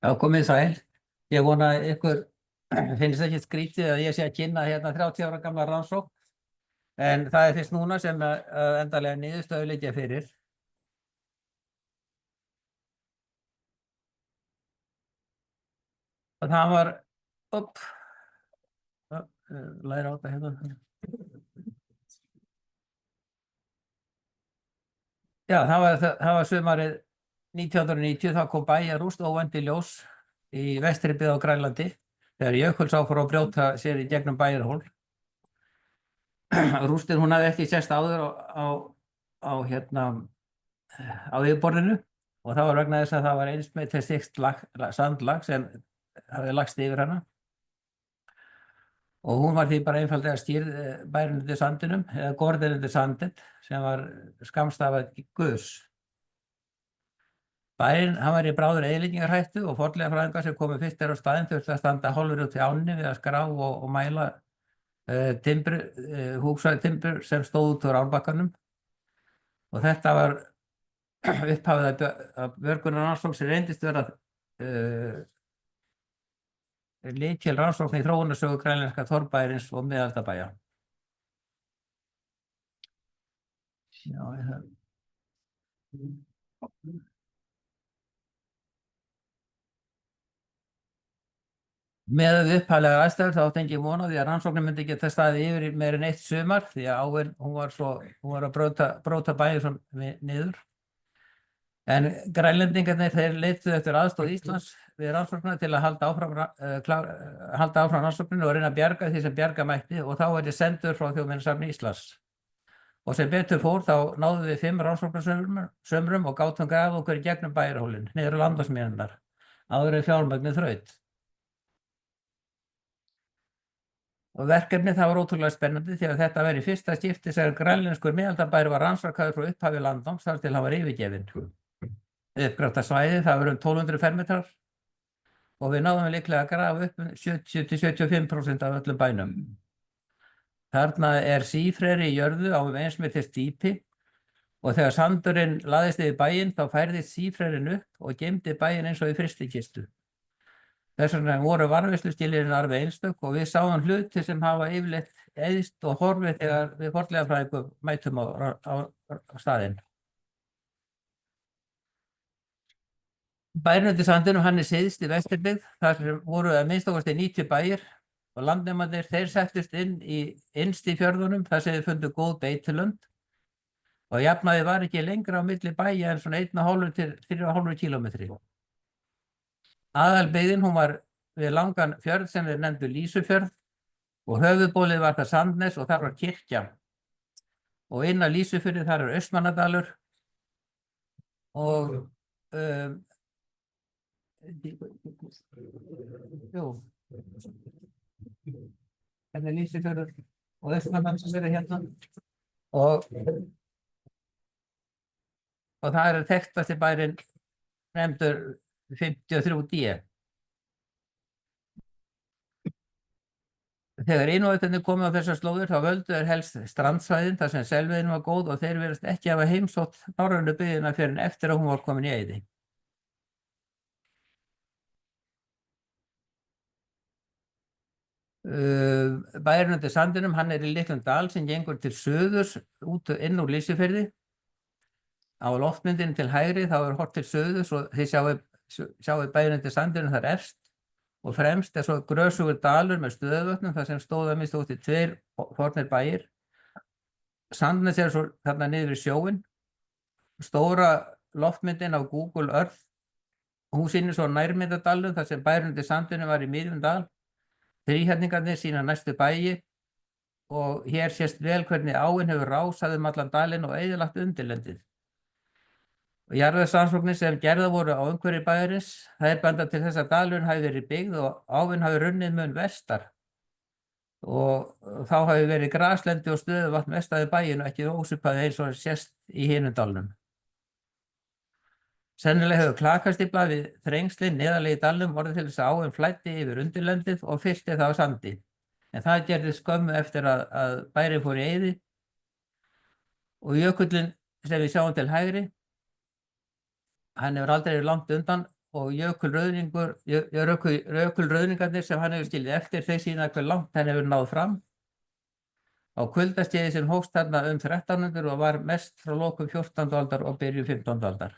Já, komið sæl. Ég vona að ykkur finnst ekki skrítið að ég sé að kynna hérna 30 ára gamla rannsókn, en það er fyrst núna sem endanlega niðurstöðu liggja fyrir. Og það var, læra á þetta hérna. Já, það var sumarið 1990, þá kom bæjarrúst óvænt í ljós í vestri byggð á Grænlandi, þegar Jökulsá fór að brjóta sér í gegnum Bæjarhól. Rústin, hún hafði ekki sést áður á yfirborðinu, og það var vegna þess að það var eins með þykkt sandlag sem hafði lagst yfir hana. Og hún var því bara einfaldlega stýrð bærinn undir sandinum, eða gorðin undir sandin, sem var skammstafað Guðs. Bærinn, hann var í bráður eyðileggingarhættu og fornleifafræðingar sem komu fyrst á staðinn þurftu að standa hálfur út í ánni við að skrá og mæla húsatimbur sem stóð út úr árbakkanum. Og þetta var upphafið af björgunarrannsókn sem reyndist vera lykil rannsókn í þróunarsögu grænlenska torfbæjarins og miðaldabæja. Já, með upphaflegar aðstæður þá átti engin von á því að rannsóknin myndi geta staðið yfir í meira en 1 sumar, því að áin hún var að bróta bæið niður. En grænlendingarnir, þeir leituðu eftir aðstoð Íslands við rannsóknina til að halda áfram rannsókninu og reyna að bjarga því sem bjarga mætti, og þá var ég sendur frá Þjóðminjasafni Íslands. Og sem betur fór þá náðum við 5 rannsóknarsömrum og gátum grafið okkur í gegnum Bæjarhólinn, niður á landvarsmíðarnar, áður en fjármagnið þraut. Og verkefnið það var ótrúlega spennandi, því að þetta var í fyrsta skipti sem grænlenskur miðaldabær var rannsakaður frá upphafi landnáms þar til hann var yfirgefinn. Uppgrafta svæðið, það var 1200 fermetrar og við náðum líklega að grafa upp 70–75% af öllum bænum. Þarna er sífreri í jörðu á eins meters dýpi, og þegar sandurinn laðist yfir bæinn þá færðist sífrerin upp og geymdi bæinn eins og í frystikistu. Þess vegna voru varðveisluskilyrðin alveg einstök og við sáum hluti sem hafa yfirleitt eyðst og horfið þegar við fornleifafræðingar mætum á staðinn. Bærinn undir sandinum, hann er syðst í Vesturbyggð, þar sem voru að minnsta kosti 90 bæir, og landnemarnir þeir settust innst í fjörðunum þar sem þeir fundu góð beitilönd, og jafnvægið var ekki lengra á milli bæja en svona 1,5 til 3,5 kílómetri. Aðalbyggðin, hún var við langan fjörð sem þeir nefndu Lýsufjörð, og höfuðbólið var það Sandnes og þar var kirkja. Og inn að Lýsufjörði þar er Austmannadalur og hérna er Lýsufjörður og Austmannadalur sem eru hérna, og það er þekktasti bærinn nefndur 53D. Þegar innvættirnir komu á þessar slóðir þá völdu þeir helst strandsvæðin þar sem selveiðin var góð, og þeir virðast ekki hafa heimsótt norrænu byggðina fyrr en eftir að hún var komin í eyði. Bærinn undir sandinum, hann er í litlum dal sem gengur til suðurs inn úr Lýsufirði. Á loftmyndinni til hægri þá er horft til suðurs og þið sjáið bærinn undir sandinum þar efst, og fremst er svo grösugur dalur með stöðuvötnum þar sem stóð að minnsta kosti 2 fornir bæir. Sandnes er svo þarna niður í sjóinn. Stóra loftmyndin á Google Earth, hún sýnir svo nærmyndadalinn þar sem bærinn undir sandinum var í miðjum dal. Þríhyrningarnir sýna næstu bæi, og hér sést vel hvernig áin hefur rásað allan dalinn og eyðilagt undirlendið. Jarðvegsrannsóknir sem gerðar voru á umhverfi bæjarins, þær benda til þess að dalurinn hafi verið byggð og áin hafi runnið mun vestar, og þá hafi verið graslendi og stöðuvatn vestar við bæinn og ekki ósvipað eins og sést í hinum dalnum. Sennilega hefur klakastífla við þrengslin neðarlega í dalnum orðið til þess að áin flæddi yfir undirlendið og fyllti það á sandi, en það gerðist skömmu eftir að bærinn fór í eyði, og jökullinn sem við sjáum til hægri, hann hefur aldrei verið langt undan og jökulröðningarnir sem hann hefur skilið eftir þeir sína hve langt hann hefur náð fram. Á kuldaskeiði sem hófst þarna 1300 og var mest frá lokum 14. aldar og byrjun 15. aldar.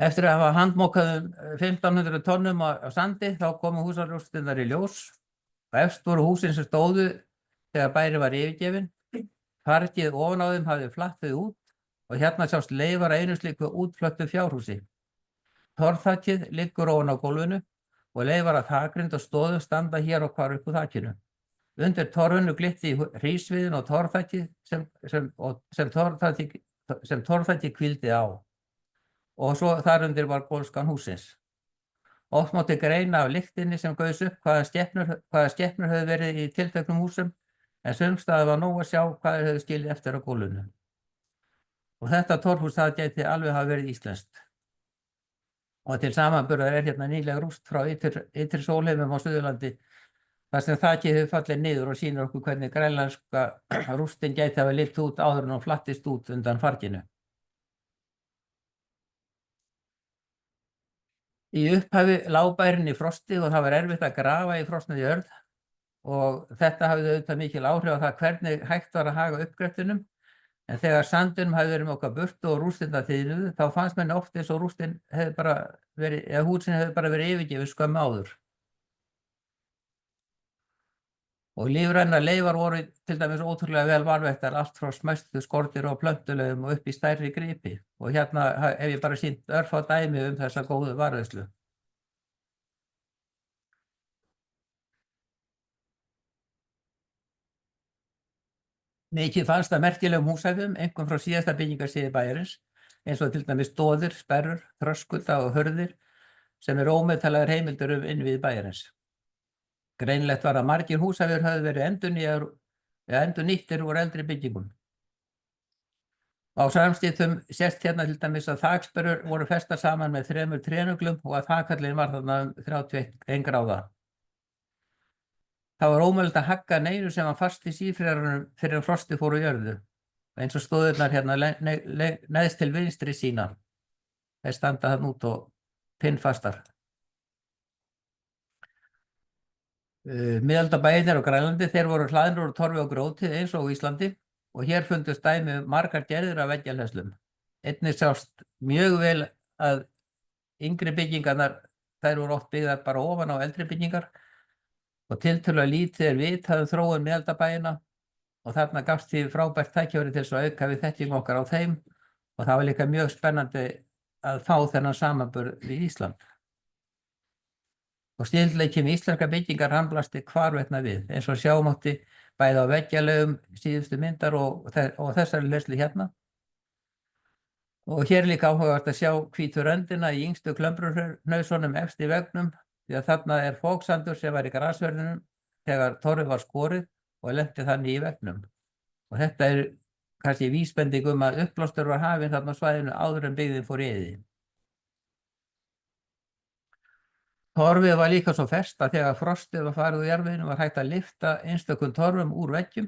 Eftir að hafa handmokað 1500 tonnum á sandi þá komu húsarústirnar í ljós. Efst voru húsin sem stóðu þegar bærinn var yfirgefinn. Fargið ofan á þeim hafði flattið út og hérna sjást leifar af einu slíku útflöttu fjárhúsi. Torfþakið liggur ofan á gólfinu og leifar af þakgrind og stóðum standa hér og hvar upp úr þakinu. Undir torfinu glitti hrísviðin og torfþakið sem torfþakið hvíldi á. Og svo þar undir var gólfskan hússins. Oft mátti greina af lyktinni sem gaus upp hvaða skepnur höfðu verið í tilteknum húsum, en sums staðar var nóg að sjá hvað þeir höfðu skilið eftir á gólfinu. Og þetta torfhús það gæti alveg hafa verið íslenskt. Og til samanburðar hérna nýleg rúst frá ytri Sólheimum á Suðurlandi, þar sem þakið hefur fallið niður og sýnir okkur hvernig grænlenska rústin gæti hafa litið út áður en hún flattist út undan farginu. Í upphafi lá bærinn í frosti og það var erfitt að grafa í frosnaði jörð og þetta hafði auðvitað mikil áhrif á það hvernig hægt var að haga uppgrettunum, en þegar sandinum hafði verið mokkað burtu og rústirnar þiðnuðu þá fannst manni oft eins og húsin hefði bara verið yfirgefið skömmu áður. Og lífrænar leifar voru til dæmis ótrúlega vel varðveittar allt frá smæstu skordýr og plöntulegum og upp í stærri gripi. Og hérna hef ég bara sýnt örfá dæmi þessa góðu varðveislu. Mikið fannst af merkilegum húsæfum, einkum frá síðasta byggingarstigi bæjarins, eins og til dæmis stóðir, sperrur, þröskulda og hurðir, sem ómetanlegar heimildir innviði bæjarins. Greinilegt var að margir húsæfir höfðu verið endurnýttir úr eldri byggingum. Á samskiptum sést hérna til dæmis að þaksperrur voru festar saman með 3 trénuglum og að þakkallinn var þarna 31 gráða. Það var ómögulegt að hagga neinu sem var fast í sífrerunum fyrir frosti fór á jörðu, eins og stóðurnar hérna neðst til vinstri sína. Þeir standa þarna út og pinnfastar. Miðaldabæirnir á Grænlandi, þeir voru hlaðnir úr torfi og gróti eins og á Íslandi og hér fundust dæmi margar gerðir af veggjalhleðslum. Einnig sást mjög vel að yngri byggingarnar, þær voru oft byggðar bara ofan á eldri byggingar og tiltölulega lítið vitað þróun miðaldabæina og þarna gafst því frábært tækifæri til að auka við þekkingu okkar á þeim og það var líka mjög spennandi að fá þennan samanburð við Ísland. Og stíldleiki með íslenska byggingar hann blasti hvarvetna við, eins og sjá mátti bæði á veggjalögum síðustu myndar og þessari hleðslu hérna. Og hér líka áhugavert að sjá hvítu röndina í yngstu klömbrunausunum efst í veggnum, því að þarna fóksandur sem var í grasverðinum þegar torfið var skorið og lenti þannig í veggnum. Og þetta kannski vísbending að uppblástur var hafinn þarna á svæðinu áður en byggðin fór í eyði. Torfið var líka svo ferskt að þegar frostið var farið úr jarðveginum var hægt að lyfta einstökum torfum úr veggjum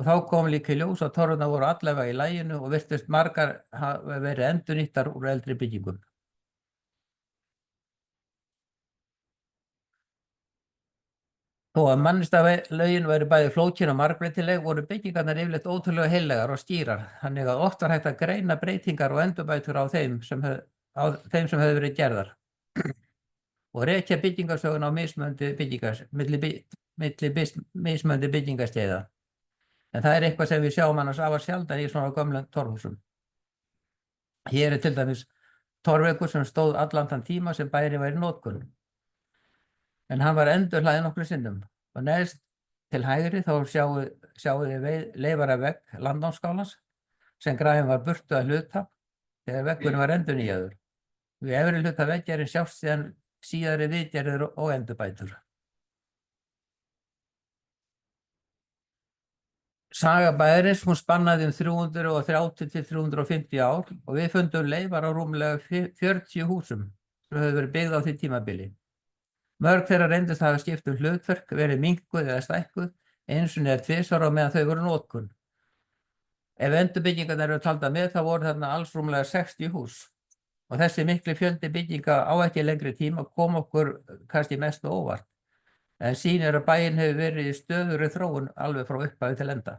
og þá kom líka í ljós að torfurnar voru allavega í laginu og virtust margar hafa verið endurnýttar úr eldri byggingum. Þó að mannvistarlögin væri bæði flókin og margbreytileg voru byggingarnar yfirleitt ótrúlega heillegar og skýrar, þannig að oft var hægt að greina breytingar og endurbætur á þeim sem hefðu verið gerðar. Og rekja byggingarsögun á mismunandi byggingarstæða. En það eitthvað sem við sjáum annars afar sjaldan í svona gömlum torfhúsum. Hér til dæmis torfveggur sem stóð allan þann tíma sem bærinn var í notkun. En hann var endurhlaðinn nokkrum sinnum. Og neðst til hægri þá sjáum við leifar af vegg landnámskálans sem grafinn var burtu að hluta þegar veggurinn var endurnýjaður. Við efri hluta veggjarins sjást síðari viðgerðir og endurbætur. Saga bæjarins spannaði 330 til 350 ár og við fundum leifar á rúmlega 40 húsum sem höfðu verið byggð á því tímabili. Mörg þeirra reyndust hafa skipt hlutverk, verið minnkuð eða stækkuð einu sinni eða tvisvar á meðan þau voru í notkun. Ef endurbyggingarnar eru taldar með þá voru þarna alls rúmlega 60 hús og þessi mikli fjöldi bygginga á ekki lengri tíma kom okkur kannski mest á óvart. En sýnir að bæinn hefur verið í stöðugri þróun alveg frá upphafi til enda.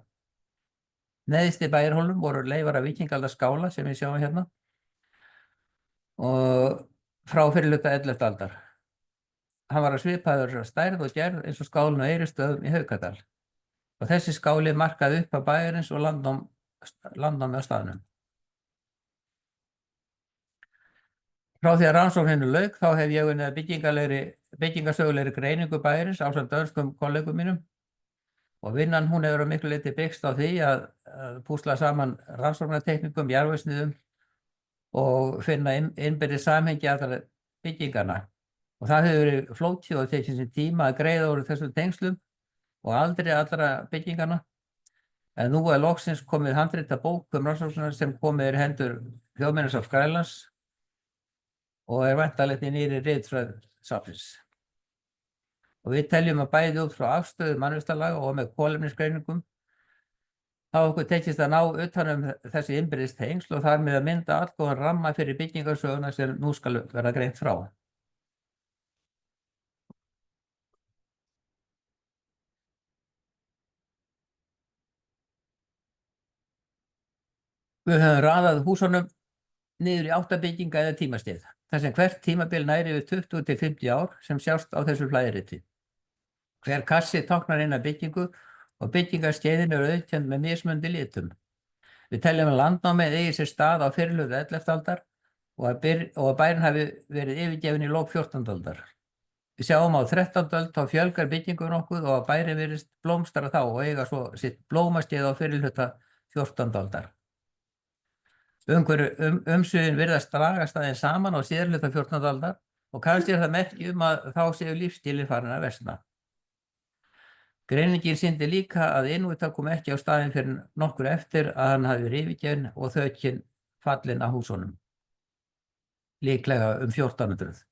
Neðst í bæjarhólnum voru leifar af víkingaldarskála sem við sjáum hérna og frá fyrri hluta 11. aldar. Hann var að svipaður stærð og gerð eins og skálinn á Eiríksstöðum í Haukadal. Og þessi skáli markaði upp af bæjarins og landnámi á staðnum. Frá því að rannsókninni lauk þá hef ég unnið byggingasögulegri greiningu bæjarins ásamt dönskum kollegum mínum og vinnan hún hefur að miklu leyti byggst á því að púsla saman rannsóknarteknikum, jarðvegsniðum og finna innbyrðis samhengi allra byggingarna. Og það hefur verið flókið og tekið sér tíma að greiða úr þessum tengslum og aldrei allra byggingarna. En nú er loksins komið handrita bók rannsóknar sem komið í hendur Þjóðminjasafns Grænlands og er væntanlegt í nýrri ritfræði safnsins. Og við teljum að bæði út frá afstöðu mannvistarlaga og með kolefnisgreiningum þá okkur tekist að ná utan þessi innbyrðis tengsl og þar með að mynda allgóðan ramma fyrir byggingarsöguna sem nú skal verða greint frá. Við höfum raðað húsunum niður í 8 bygginga eða tímastig, þar sem hvert tímabil næri yfir 20 til 50 ár sem sjást á þessu flæðiriti. Hver kassi táknar eina byggingu og byggingarskeiðin eru auðkennd með mismunandi litum. Við teljum að landnámið eigi sér stað á fyrri hluta 11. aldar og að bærinn hafi verið yfirgefinn í lok 14. aldar. Við sjáum á 13. öld þá fjölgar byggingu nokkuð og að bærinn virðist blómstra þá og eiga svo sitt blómaskeið á fyrri hluta 14. aldar. Umsvifin virðast dragast aðeins saman á síðari hluta 14. aldar og kannski er það merki að þá séu lífsstílir farin að versna. Greiningin sýndi líka að Inúítar kom ekki á staðinn fyrir nokkur eftir að hann hafi verið yfirgefinn og þökin fallin af húsunum, líklega 1400.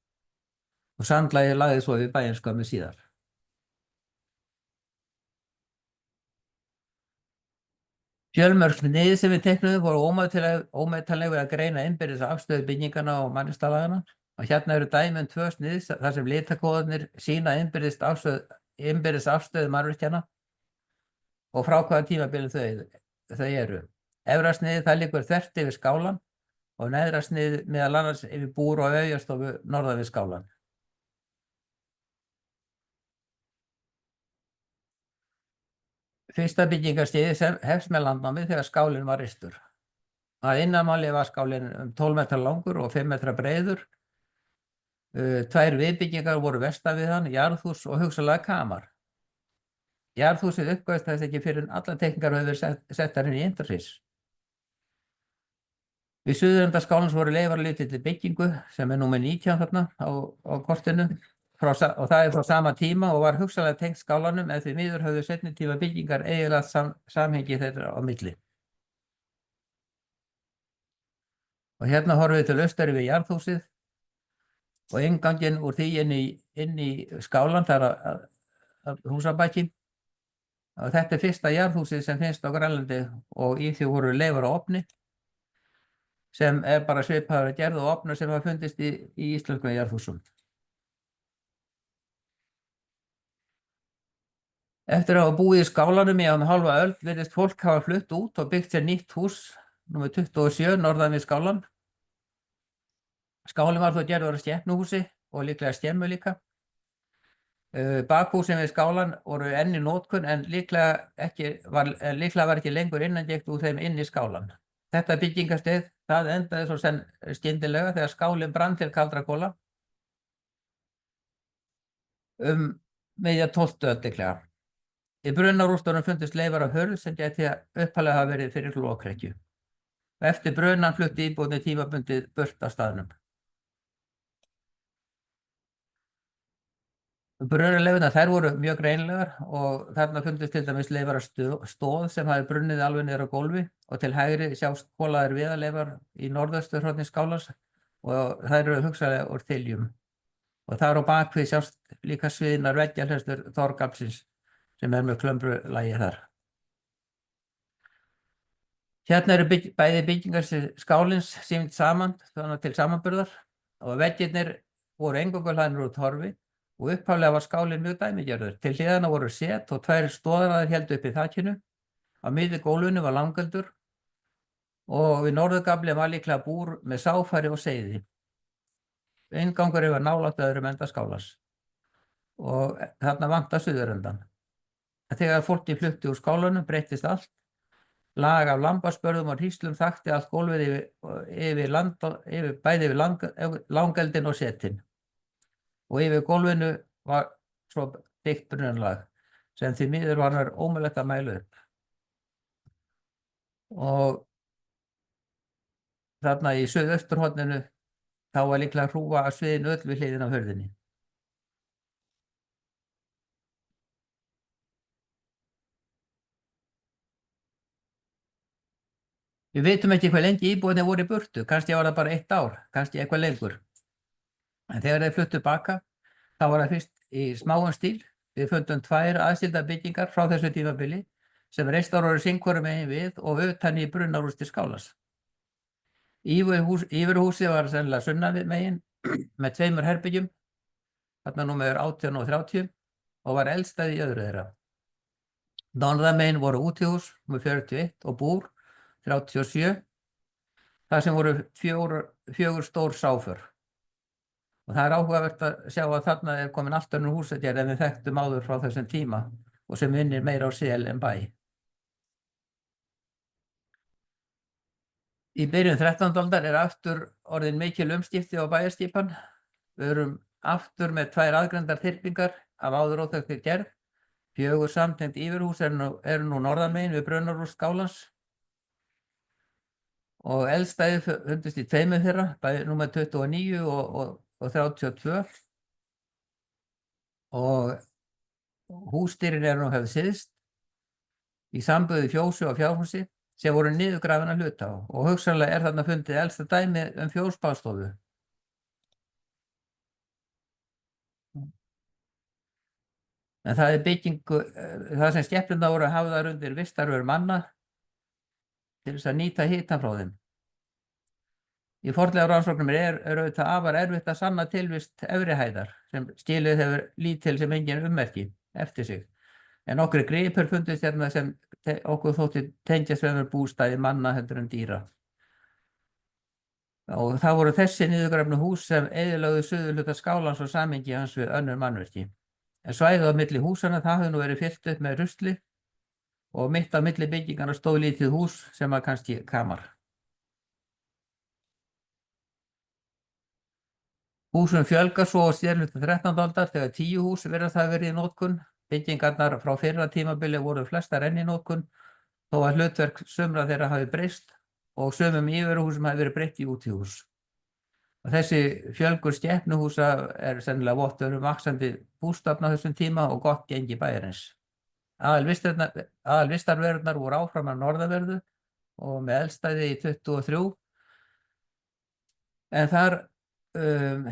Og sandlagið lagði svo við bæinn skömmu síðar. Fjölmörg snið sem við teiknuðum voru ómetanleg við að greina innbyrðis afstöðu bygginganna og mannvistarlagana og hérna eru dæmi 2 snið þar sem litakóðarnir sýna innbyrðis afstöðu mannvirkjanna og frá hvaða tímabilin þau eru. Efra sniðið það liggur þvert yfir skálann og neðra sniðið meðal annars yfir búr og augastofu norðan við skálann. Fyrsta byggingarstigið hefst með landnámið þegar skálinn var reistur. Að innanmáli var skálinn 12 metra langur og 5 metra breiður. 2 viðbyggingar voru vestan við hann, jarðhús og hugsanlega kamar. Jarðhúsið uppgöðst þess ekki fyrir alla teikningar höfðu verið settar inn í interhús. Við suðurenda skálans voru leifar lítilli byggingu sem er númer 19 þarna á kortinu. Og það er frá sama tíma og var hugsanlega tengt skálanum en því miður höfðu seinni tíma byggingar eiginlega samhengi þeirra á milli. Og hérna horfum við til austari við jarðhúsið og innganginn úr því inn í skálan þar að húsabæki. Og þetta er fyrsta jarðhúsið sem finnst á Grænlandi og í því voru leifar á ofni sem er bara svipaður að gerð og ofnar sem hafa fundist í íslenskum jarðhúsum. Eftir að hafa búið í skálanum í hálfa öld virðist fólk hafa flutt út og byggt sér nýtt hús, númer 27, norðan við skálan. Skálinn var þó gerður að skepnuhúsi og líklega skemmu líka. Bakhúsin við skálan voru enn í notkun en líklega var ekki lengur innangekt úr þeim inn í skálan. Þetta byggingarstig, það endaði svo senn skyndilega þegar skálinn brann til kaldra kola miðja 12. öld líklega. Í brunarústunum fundust leifar af hurð sem gæti upphaflega hafa verið fyrir lokrekkju. Eftir brunan flutti íbúðinni tímabundið burt af staðnum. Brunarleifirnar þær voru mjög greinilegar og þarna fundust til dæmis leifar af stóð sem hafi brunnið alveg niður á gólfi og til hægri sjást kolaðir viðarleifar í norðausturhorni skálans og þær eru hugsanlega úr þiljum. Og þar á bakvið sjást líka sviðnar veggjarhlerstur Þorgapsins sem með klömbrulagi þar. Hérna eru bæði byggingar skálins sýnd saman þannig til samanburðar og veggirnir voru eingöngu hlaðnir úr torfi og upphaflega var skálinn mjög dæmigerður. Til hliðanna voru set og 2 stoðraðir héldu upp í þakinu. Á miðju gólfinu var langöldur og við norðurgafli var líklega búr með sáfæri og seiði. Inngangur var nálægt öðrum enda skálans og þarna vantar suðurendan. Þegar fólki flutti úr skálanum breyttist allt. Lag af lambaspörðum og hríslum þakti allt gólfið bæði yfir langeldin og setin. Og yfir gólfinu var svo þykkt brunnlag sem því miður var ómögulegt að mæla upp. Og þarna í suðausturhorninu þá var líklega hrúga að sviðinu öll við hliðina á hurðinni. Við vitum ekki hvað lengi íbúarnir voru í burtu, kannski var það bara 1 ár, kannski eitthvað lengur. En þegar þeir fluttu baka, þá var það fyrst í smáum stíl. Við fundum 2 aðskildar byggingar frá þessu tímabili sem reistar voru sinn-hvoru megin við og utan í brunnarústir skálans. Yfirhúsið var sennilega sunnan við megin með 2 herbyggjum, þarna númer 18 og 30 og var eldstæði í öðru þeirra. Norðan megin voru útihús númer 41 og búr 37, þar sem voru 4 stór sáför. Og það áhugavert að sjá að þarna komin allt önnur húsagerð en við þekktum áður frá þessum tíma og sem minnir meira á sel en bæ. Í byrjun 13. aldar aftur orðin mikil umskipti á bæjarskipan. Við erum aftur með 2 aðgrendar þyrpingar af áður óþekkti gerð. 4 samtengt yfirhús eru nú norðan megin við brunnarúst skálans. Og eldstæði fundust í 2 þeirra, bæði númer 29 og 32. Og húsdýrin eru nú höfð syðst í samböðu fjósi og fjárhúsi sem voru niðurgrafin að hluta á og hugsanlega þarna fundið elsta dæmi fjósbaðstofu. En það byggingu, það sem skepnurnar voru hafðar undir vistarveru manna til þess að nýta hitann frá þeim. Í fornleifarannsóknum auðvitað afar erfitt að sanna tilvist efri hæðar sem skilið hefur lítil sem engin ummerki eftir sig. En nokkrir gripir fundust hérna sem okkur þótti tengjast fremur bústaði manna heldur en dýra. Og það voru þessi niðurgrafnu hús sem eyðilögðu suðurhluta skálans og samhengi hans við önnur mannvirki. En svæðið á milli húsanna það hefði nú verið fyllt upp með rusli og mitt á milli bygginganna stóð lítið hús sem var kannski kamar. Húsum fjölgar svo á síðarhluta 13. aldar þegar 10 hús virðast hafa verið í notkun. Byggingarnar frá fyrra tímabili voru flestar enn í notkun þó að hlutverk sumra þeirra hafi breyst og sumum yfirhúsum hafi verið breytt í útihús. Og þessi fjölgur skepnuhúsa sennilega vottur vaxandi bústofn á þessum tíma og gott gengi bæjarins. Aðalvistarverurnar voru áfram að norðanverðu og með eldstæði í 23. En þar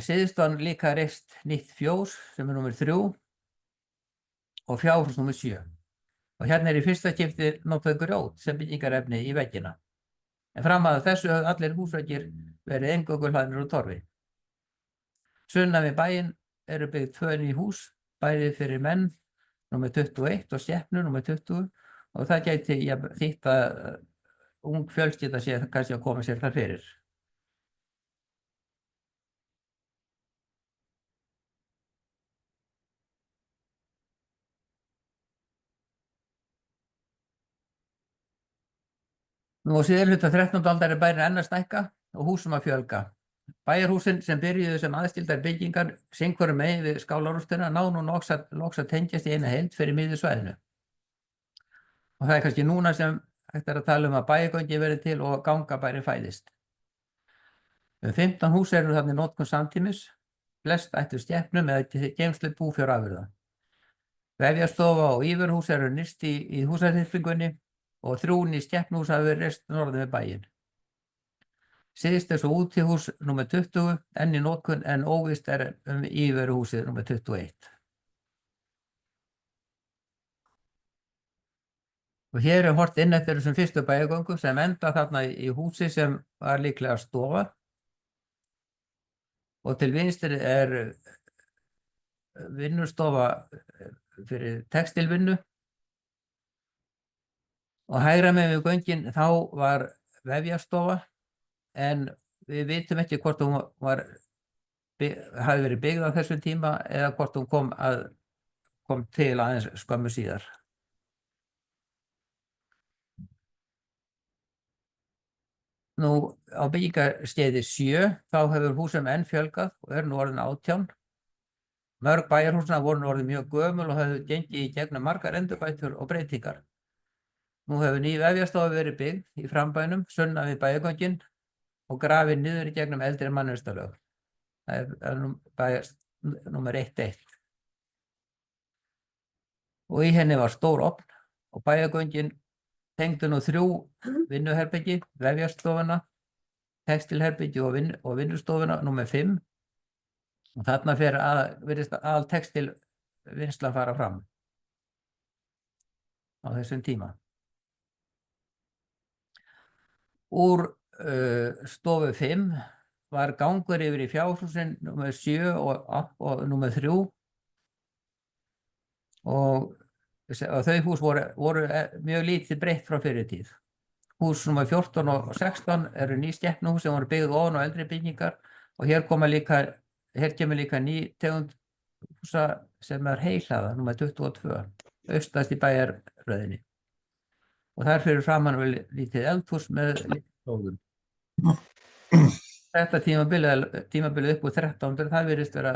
syðst var líka reist nýtt fjós sem númer 3 og fjárhús númer 7. Og hérna í fyrsta skipti notað grjót sem byggingarefni í veggina. En fram að þessu höfðu allir húsveggir verið eingöngu hlaðnir úr torfi. Sunnan við bæinn eru byggð 2 ný hús, bæði fyrir menn númer 21 og skepnur númer 20 og það gæti þýtt að ung fjölskylda sé kannski að koma sér þar fyrir. Nú á síðarhluta 13. aldar bærinn enn að stækka og húsum að fjölga. Bæjarhúsin sem byrjuðu sem aðskildar byggingar sinn-hvoru megin við skálarústina ná nú loks að tengjast í eina heild fyrir miðju svæðinu. Og það kannski núna sem hægt að tala að bæjargöngi verið til og gangabæri fæðist. 15 hús eru þarna í notkun samtímis, flest ættu skepnum eða geymslu búfjárafurða. Vefjastofa og yfirhús eru nyrst í húsaþyrpingunni og 3 ný skepnuhús hafa verið reist norðan við bæinn. Syðst svo útihús númer 20 enn í notkun en óvíst yfirhúsið númer 21. Og hér er hort inn eftir þessum fyrstu bæjargöngum sem enda þarna í húsi sem var líklega stofa. Og til vinstri er vinnustofa fyrir textilvinnu. Og hægra megin við göngin þá var vefjastofa, en við vitum ekki hvort hún hafi verið byggð á þessum tíma eða hvort hún kom til aðeins skömmu síðar. Nú á byggingarskeiði 7 þá hefur húsum enn fjölgað og er nú orðin 18. Mörg bæjarhúsna voru nú orðin mjög gömul og hefðu gengið í gegnum margar endurbætur og breytingar. Nú hefur ný vefjastofa verið byggð í frambænum sunnan við bæjargöngin og grafið niður í gegnum eldri mannvistarlög. Það er númer 1.1. Og í henni var stór ofn og bæjargöngin tengdu nú 3 vinnuherbyggi, vefjastofuna, textilherbyggi og vinnustofuna númer 5. Og þarna virðist að textilvinnslan fara fram á þessum tíma. Úr stofu 5 var gangur yfir í fjárhúsin númer 7 og númer 3 og þau hús voru mjög lítið breytt frá fyrri tíð. Hús númer 14 og 16 eru ný skepnuhús sem voru byggð ofan á eldri byggingar og hér kemur líka ný tegund húsa sem er heihlaða, númer 22, austast í bæjarröðinni. Og þar fyrir framan var lítið eldhús með lítið. Þetta tímabilið upp úr 1300, það virðist vera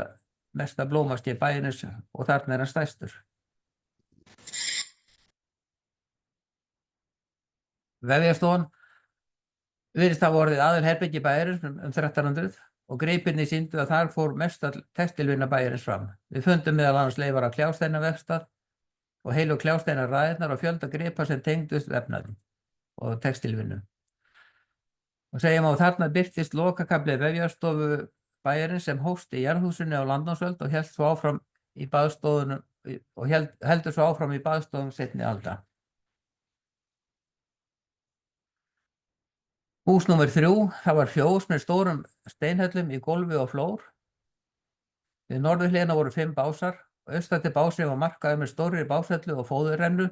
mesta blómaskeið bæjarins og þarna er hann stærstur. Vefjastofan virðist hafa orðið aðalherbyggi bæjarins 1300 og gripirnir sýndu að þar fór mestall textilvinna bæjarins fram. Við fundum meðal annars leifar af kljásteinavefstað og heilu kljásteinarræðirnar og fjölda gripa sem tengdust vefnaði og textilvinnu. Og segjum að þarna birtist lokakafli vefjastofu bæjarins sem hófst í jarðhúsinu á Landnámsöld og heldur svo áfram í baðstofum seinni alda. Hús númer 3, það var fjós með stórum steinhellum í gólfi og flór. Við norðurhliðina voru 5 básar og austasti bási var markaður með stórri báshellu og fóðurrennu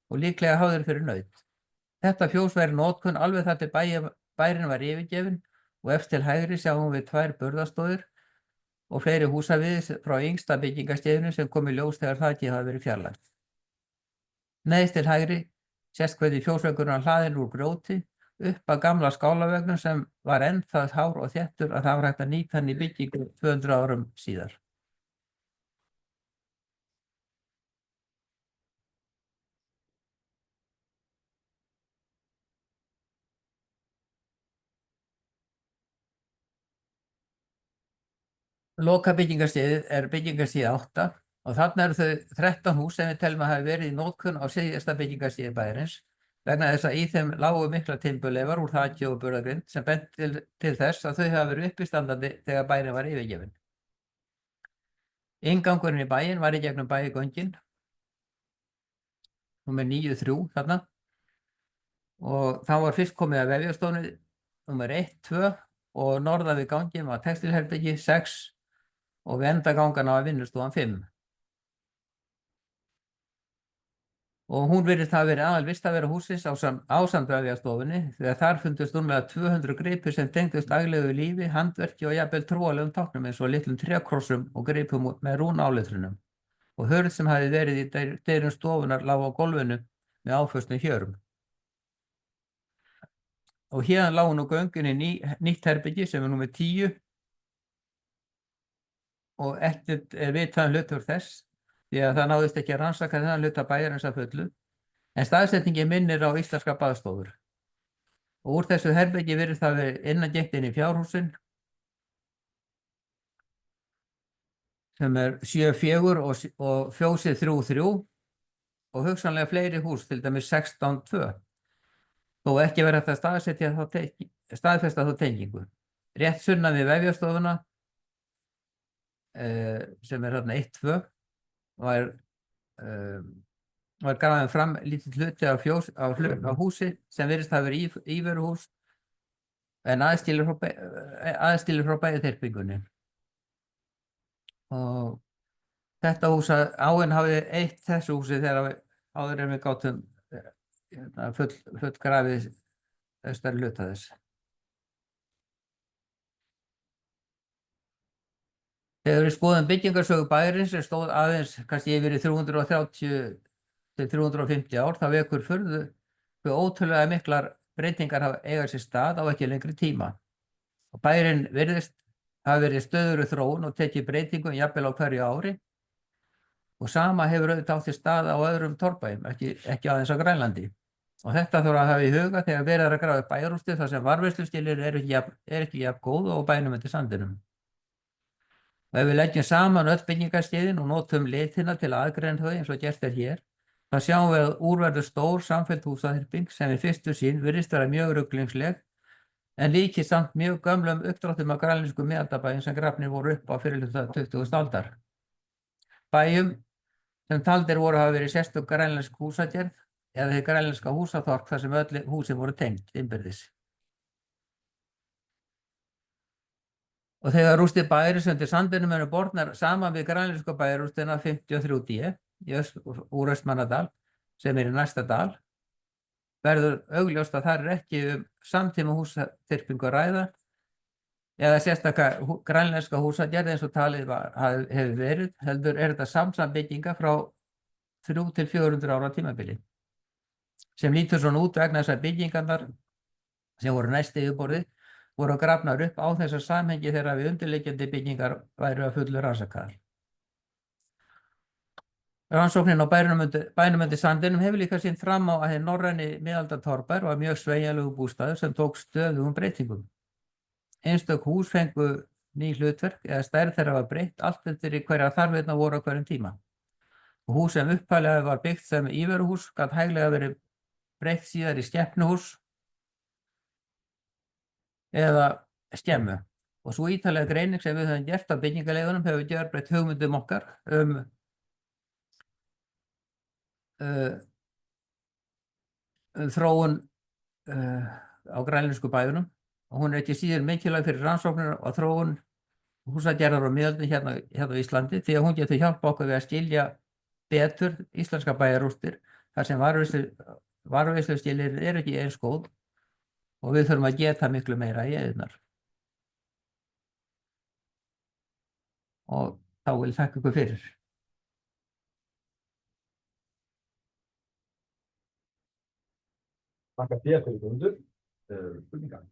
og líklega hafður fyrir naut. Þetta fjós var í notkun alveg þar til bærinn var yfirgefinn og efst til hægri sjáum við 2 burðastóðir og fleiri húsavíðis frá yngsta byggingarskeiðinu sem kom í ljós þegar þakið hafi verið fjarlægt. Neðst til hægri sést hvernig fjósveggurinn var hlaðinn úr grjóti upp að gamla skálavegnum sem var enn það hár og þéttur að það var hægt að nýta hann í byggingu 200 árum síðar. Lokabyggingarstigið er byggingarstigið 8 og þarna eru þau 13 hús sem við teljum að hafi verið í notkun á síðasta byggingarstigi bæjarins vegna þess að í þeim lágu mikla timburleifar úr þaki og burðargrind sem bent til þess að þau hafa verið uppistandandi þegar bærinn var yfirgefinn. Inngangurinn í bæinn var í gegnum bæjargöngin, númer 9-3 þarna, og þá var fyrst komið að vefjastofni númer 1-2 og norðan við ganginn var textilherbyggi 6 og við endagangana var vinnustofan 5. Og hún virðist hafa verið aðalvistavera hússins ásamt vefjastofunni þegar þar fundust rúmlega 200 gripir sem tengdust daglegu lífi, handverki og jafnvel trúarlegum táknum eins og litlum trékrossum og gripum með rúnáletrunum. Og hurð sem hafi verið í dyrum stofunar lá á gólfinu með áföstnum hjörum. Og héðan lá nú göngunni nýtt herbyggi sem er númer 10 og ekkert er vitað hlutverk þess því að það náðist ekki að rannsaka þennan hluta bæjarins að fullu, en staðsetningin minnir á íslenskar baðstofur. Og úr þessu herbyggi virðist það verið innangengt inn í fjárhúsin sem er 7-4 og fjósið 3-3 og hugsanlega fleiri hús, til dæmis 16-2. Þó ekki verið hægt að staðfesta þá tengingu. Rétt sunnan við vefjastofuna sem er þarna 1-2 var var grafinn fram lítill hluti af húsi sem virðist hafa verið íveruhús en aðskilur frá bæjarþyrpingunni. Og þetta hús, áin hafði eitt þessu húsi þegar áður en við gátum full grafið austari hluta þess. Þegar við skoðum byggingarsögu bæjarins sem stóð aðeins kannski yfir í 330 til 350 ár, þá vekur furðu hve ótrúlega miklar breytingar eiga sér stað á ekki lengri tíma. Og bæjarinn virðist hafa verið stöðugri þróun og tekið breytingum jafnvel á hverju ári. Og sama hefur auðvitað átt sér stað á öðrum torfbæjum, ekki aðeins á Grænlandi. Og þetta þarf að hafa í huga þegar verið er að grafa upp bæjarrústir þar sem varðveisluskilyrði eru ekki jafn góð og bænum undir sandinum. Og ef við leggjum saman öll byggingarskeiðin og notum litina til að aðgreina þau eins og gert er hér, þá sjáum við að úr verður stór samfelld húsaþyrping sem við fyrstu sýn virðist vera mjög ruglingsleg en líkir samt mjög gömlum uppdráttum af grænlenskum miðaldabæjum sem grafnir voru upp á fyrri hluta 20. aldar. Bæjum sem taldir voru hafa verið sérstök grænlensk húsagerð eða hið grænlenska húsaþorp þar sem öll húsin voru tengd innbyrðis. Og þegar rústir bæjarins undir sandinum eru bornar saman við grænlensku bæjarrústina 53D úr Austmannadal, sem er í næsta dal, verður augljóst að það ekki samtíma húsaþyrpingu að ræða eða sérstaka grænlenska húsagerð eins og talið hefur verið, heldur er þetta samsambygginga frá 300 til 400 ára tímabili, sem lítur svona út vegna þessar byggingarnar sem voru næst yfirborðið voru grafnar upp á þessar samhengi þegar við undirliggjandi byggingar væru að fullu rannsakaðar. Rannsóknin á bænum undir sandinum hefur líka sýnt fram á að hinn norræni miðaldatorfbær var mjög sveigjanlegur bústaður sem tók stöðugum breytingum. Einstök hús fengu ný hlutverk eða stærð þeirra var breytt allt eftir hverjar þarfirnar voru á hverjum tíma. Og hús sem upphaflega var byggt sem íveruhús gat hæglega verið breytt síðar í skepnuhús eða skemmu. Og svo ítarlega greining sem við höfum gert af byggingarleifunum hefur gjörbreytt hugmyndum okkar þróun á grænlensku bæjunum og hún er ekki síður mikilvæg fyrir rannsóknir og þróun húsagerðar og miðaldið hérna á Íslandi því að hún getur hjálpa okkur við að skilja betur íslenska bæjarrústir þar sem varðveisluskilyrði eru ekki eins góð og við þurfum að geta miklu meira í eyðurnar. Og þá vil ég þakka ykkur fyrir. Þakka þér fyrir Guðmundur. Spurningar?